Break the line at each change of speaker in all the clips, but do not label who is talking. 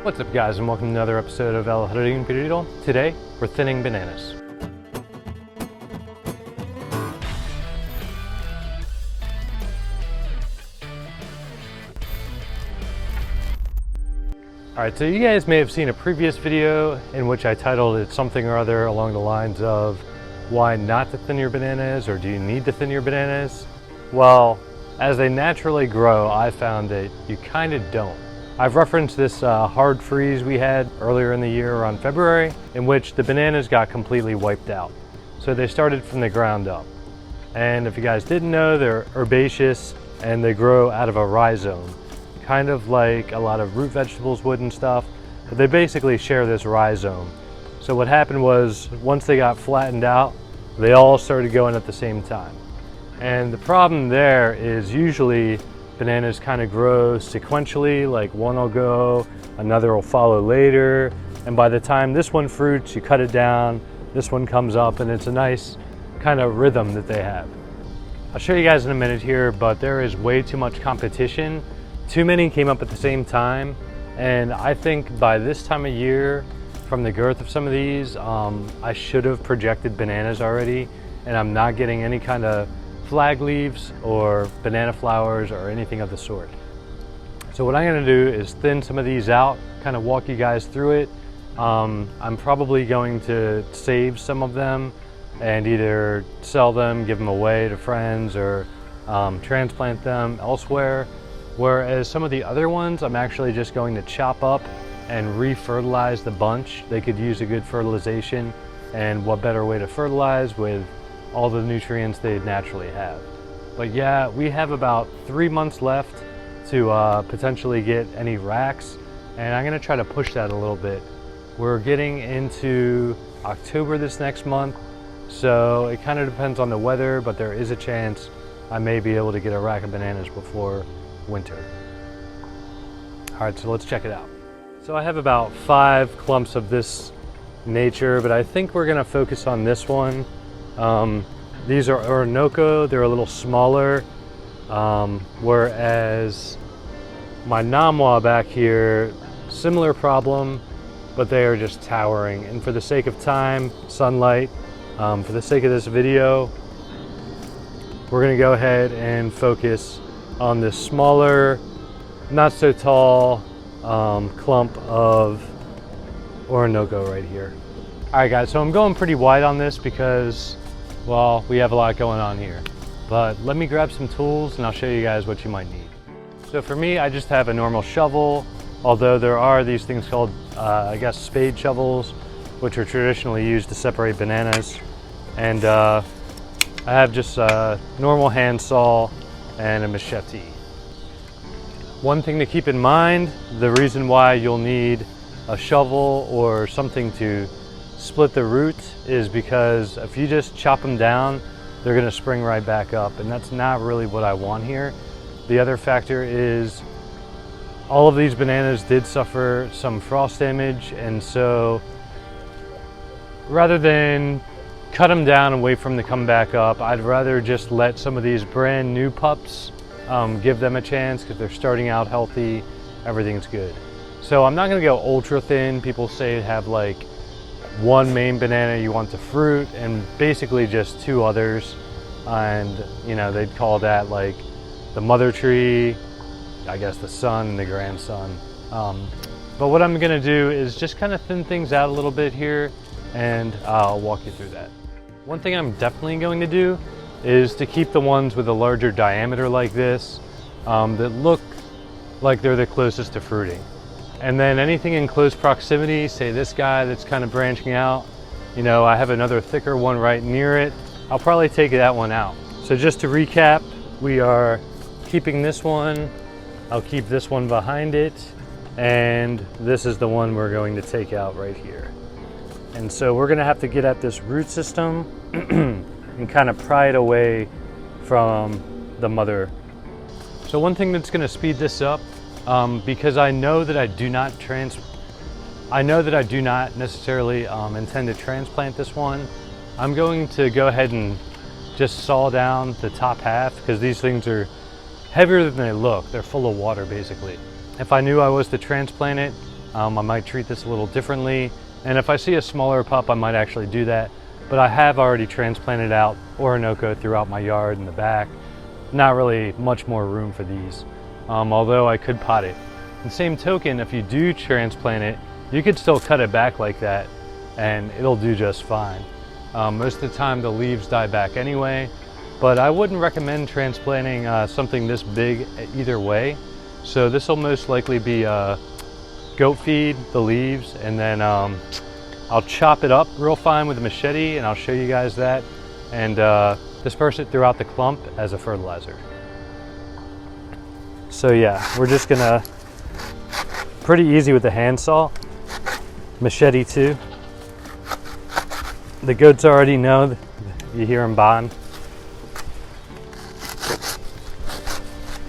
What's up guys, and welcome to another episode of El Jardín. Today we're thinning bananas. Alright, so you guys may have seen a previous video in which I titled it something or other along the lines of why not to thin your bananas, or do you need to thin your bananas? Well, as they naturally grow, I found that you kind of don't. I've referenced this hard freeze we had earlier in the year around February, in which the bananas got completely wiped out. So they started from the ground up. And if you guys didn't know, they're herbaceous and they grow out of a rhizome, kind of like a lot of root vegetables would and stuff, but they basically share this rhizome. So what happened was, once they got flattened out, they all started going at the same time. And the problem there is usually bananas kind of grow sequentially, like one will go, another will follow later, and by the time this one fruits, you cut it down, this one comes up, and it's a nice kind of rhythm that they have. I'll show you guys in a minute here, but there is way too much competition. Too many came up at the same time, and I think by this time of year, from the growth of some of these, I should have projected bananas already, and I'm not getting any kind of flag leaves or banana flowers or anything of the sort. So what I'm going to do is thin some of these out, kind of walk you guys through it. I'm probably going to save some of them and either sell them, give them away to friends, or transplant them elsewhere. Whereas some of the other ones, I'm actually just going to chop up and re-fertilize the bunch. They could use a good fertilization, and what better way to fertilize with all the nutrients they naturally have. But yeah, we have about 3 months left to potentially get any racks, and I'm gonna try to push that a little bit. We're getting into October this next month, so it kind of depends on the weather, but there is a chance I may be able to get a rack of bananas before winter. All right, so let's check it out. So I have about 5 clumps of this nature, but I think we're gonna focus on this one. These are orinoco, they're a little smaller, whereas my namwa back here, similar problem, but they are just towering. And for the sake of time, sunlight, for the sake of this video, we're gonna go ahead and focus on this smaller, not so tall clump of orinoco right here. All right guys, so I'm going pretty wide on this because, well, we have a lot going on here. But let me grab some tools and I'll show you guys what you might need. So for me, I just have a normal shovel, although there are these things called, I guess, spade shovels, which are traditionally used to separate bananas. And I have just a normal hand saw and a machete. One thing to keep in mind, the reason why you'll need a shovel or something to split the roots is because if you just chop them down, they're going to spring right back up, and that's not really what I want here. The other factor is all of these bananas did suffer some frost damage, and so rather than cut them down and wait for them to come back up, I'd rather just let some of these brand new pups give them a chance, because they're starting out healthy, everything's good. So I'm not going to go ultra thin. People say have like one main banana you want to fruit and basically just 2 others, and you know, they'd call that like the mother tree, I guess the son and the grandson. But what I'm gonna do is just kind of thin things out a little bit here, and I'll walk you through that. One thing I'm definitely going to do is to keep the ones with a larger diameter like this, that look like they're the closest to fruiting. And then anything in close proximity, say this guy that's kind of branching out, you know, I have another thicker one right near it, I'll probably take that one out. So just to recap, we are keeping this one, I'll keep this one behind it, and this is the one we're going to take out right here. And so we're gonna have to get at this root system and kind of pry it away from the mother. So one thing that's gonna speed this up, because I know that I do not necessarily intend to transplant this one, I'm going to go ahead and just saw down the top half, because these things are heavier than they look. They're full of water basically. If I knew I was to transplant it, I might treat this a little differently. And if I see a smaller pup, I might actually do that. But I have already transplanted out orinoco throughout my yard in the back. Not really much more room for these, although I could pot it. And same token, if you do transplant it, you could still cut it back like that and it'll do just fine. Most of the time the leaves die back anyway, but I wouldn't recommend transplanting something this big either way. So this will most likely be goat feed, the leaves, and then I'll chop it up real fine with a machete, and I'll show you guys that, and disperse it throughout the clump as a fertilizer. So yeah, we're just gonna, pretty easy with the handsaw, machete too. The goats already know, you hear them bond.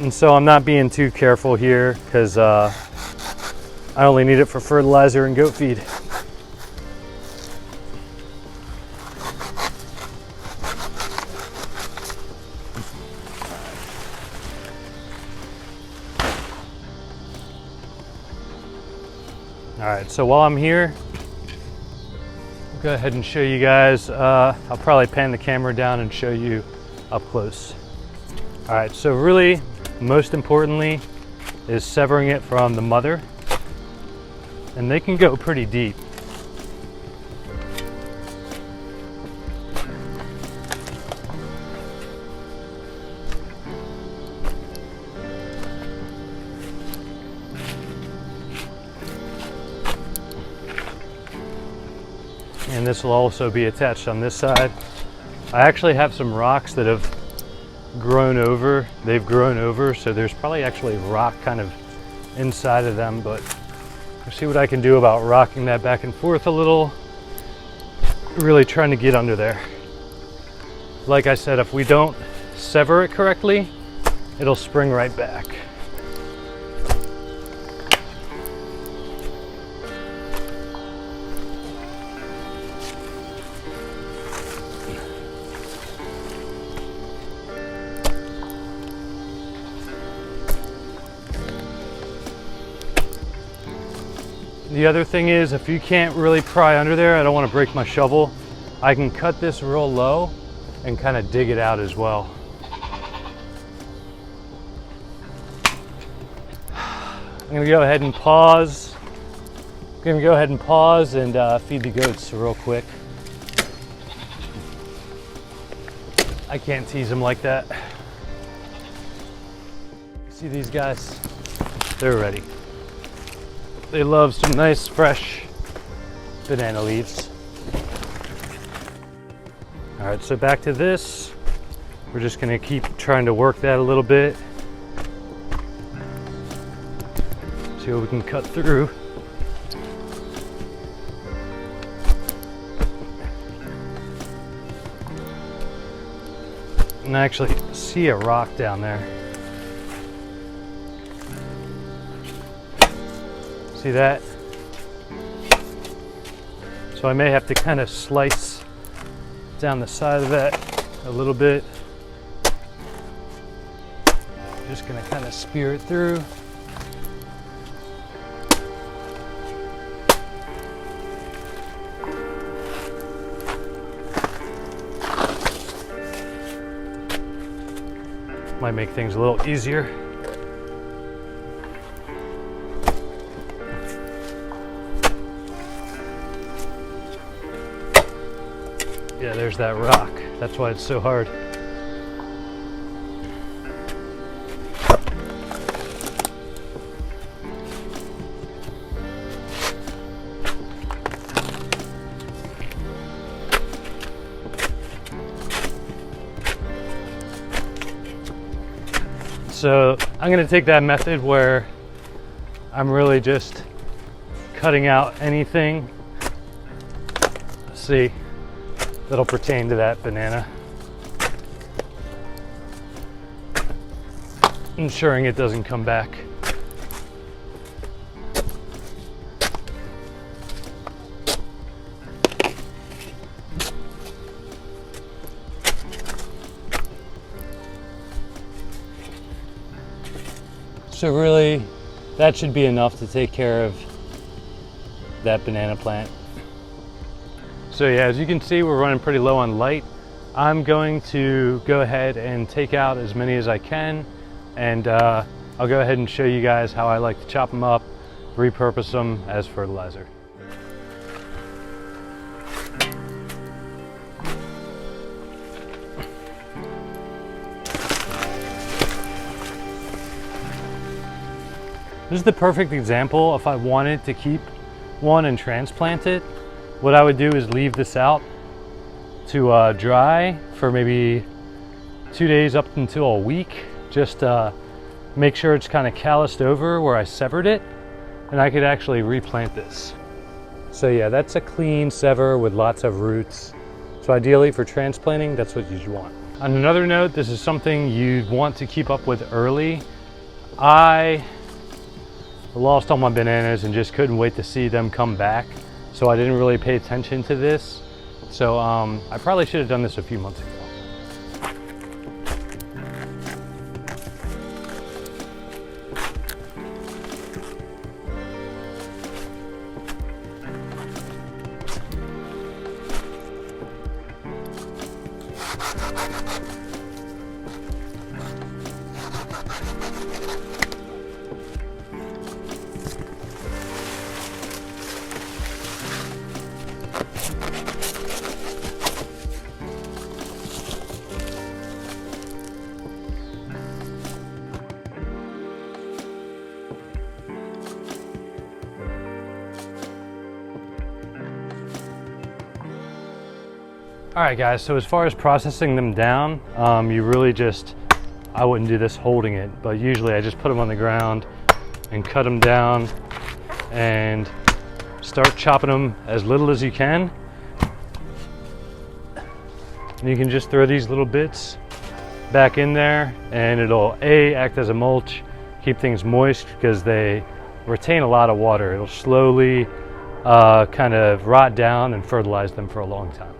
And so I'm not being too careful here because I only need it for fertilizer and goat feed. All right, so while I'm here, I'll go ahead and show you guys. I'll probably pan the camera down and show you up close. All right, so really, most importantly, is severing it from the mother. And they can go pretty deep. And this will also be attached on this side. I actually have some rocks that have grown over. They've grown over, so there's probably actually rock kind of inside of them, but I'll see what I can do about rocking that back and forth a little. Really trying to get under there. Like I said, if we don't sever it correctly, it'll spring right back. The other thing is, if you can't really pry under there, I don't want to break my shovel, I can cut this real low and kind of dig it out as well. I'm going to go ahead and pause. I'm going to go ahead and pause and feed the goats real quick. I can't tease them like that. See these guys? They're ready. They love some nice fresh banana leaves. All right, so back to this. We're just gonna keep trying to work that a little bit. See what we can cut through. And I actually see a rock down there. See that? So I may have to kind of slice down the side of that a little bit. Just gonna kind of spear it through. Might make things a little easier. Yeah, there's that rock. That's why it's so hard. So I'm going to take that method where I'm really just cutting out anything, see, that'll pertain to that banana, ensuring it doesn't come back. So really, that should be enough to take care of that banana plant. So yeah, as you can see, we're running pretty low on light. I'm going to go ahead and take out as many as I can, and I'll go ahead and show you guys how I like to chop them up, repurpose them as fertilizer. This is the perfect example. If I wanted to keep one and transplant it, what I would do is leave this out to dry for maybe 2 days up until a week. Just make sure it's kind of calloused over where I severed it, and I could actually replant this. So yeah, that's a clean sever with lots of roots. So ideally for transplanting, that's what you want. On another note, this is something you'd want to keep up with early. I lost all my bananas and just couldn't wait to see them come back. So I didn't really pay attention to this. So I probably should have done this a few months ago. All right guys, so as far as processing them down, you really just, I wouldn't do this holding it, but usually I just put them on the ground and cut them down and start chopping them as little as you can. And you can just throw these little bits back in there and it'll act as a mulch, keep things moist because they retain a lot of water. It'll slowly kind of rot down and fertilize them for a long time.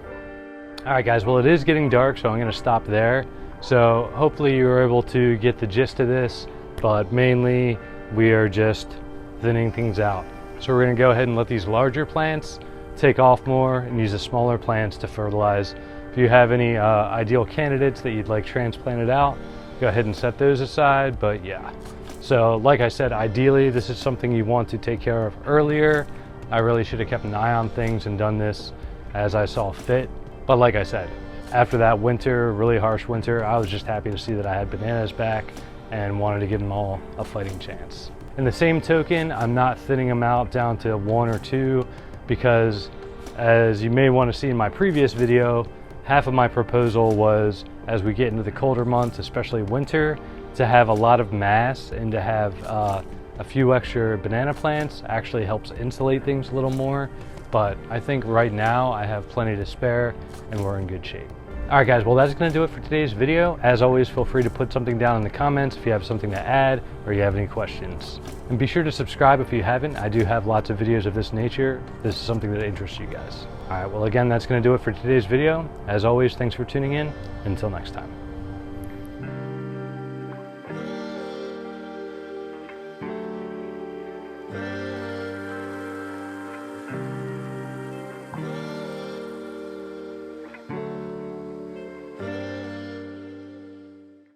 All right guys, well it is getting dark, so I'm gonna stop there. So hopefully you were able to get the gist of this, but mainly we are just thinning things out. So we're gonna go ahead and let these larger plants take off more and use the smaller plants to fertilize. If you have any ideal candidates that you'd like transplanted out, go ahead and set those aside, but yeah. So like I said, ideally this is something you want to take care of earlier. I really should have kept an eye on things and done this as I saw fit. But like I said, after that winter, really harsh winter, I was just happy to see that I had bananas back and wanted to give them all a fighting chance. In the same token, I'm not thinning them out down to 1 or 2 because, as you may want to see in my previous video, half of my proposal was, as we get into the colder months, especially winter, to have a lot of mass and to have a few extra banana plants actually helps insulate things a little more. But I think right now I have plenty to spare and we're in good shape. All right guys, well that's gonna do it for today's video. As always, feel free to put something down in the comments if you have something to add or you have any questions. And be sure to subscribe if you haven't. I do have lots of videos of this nature. This is something that interests you guys. All right, well again, that's gonna do it for today's video. As always, thanks for tuning in. Until next time.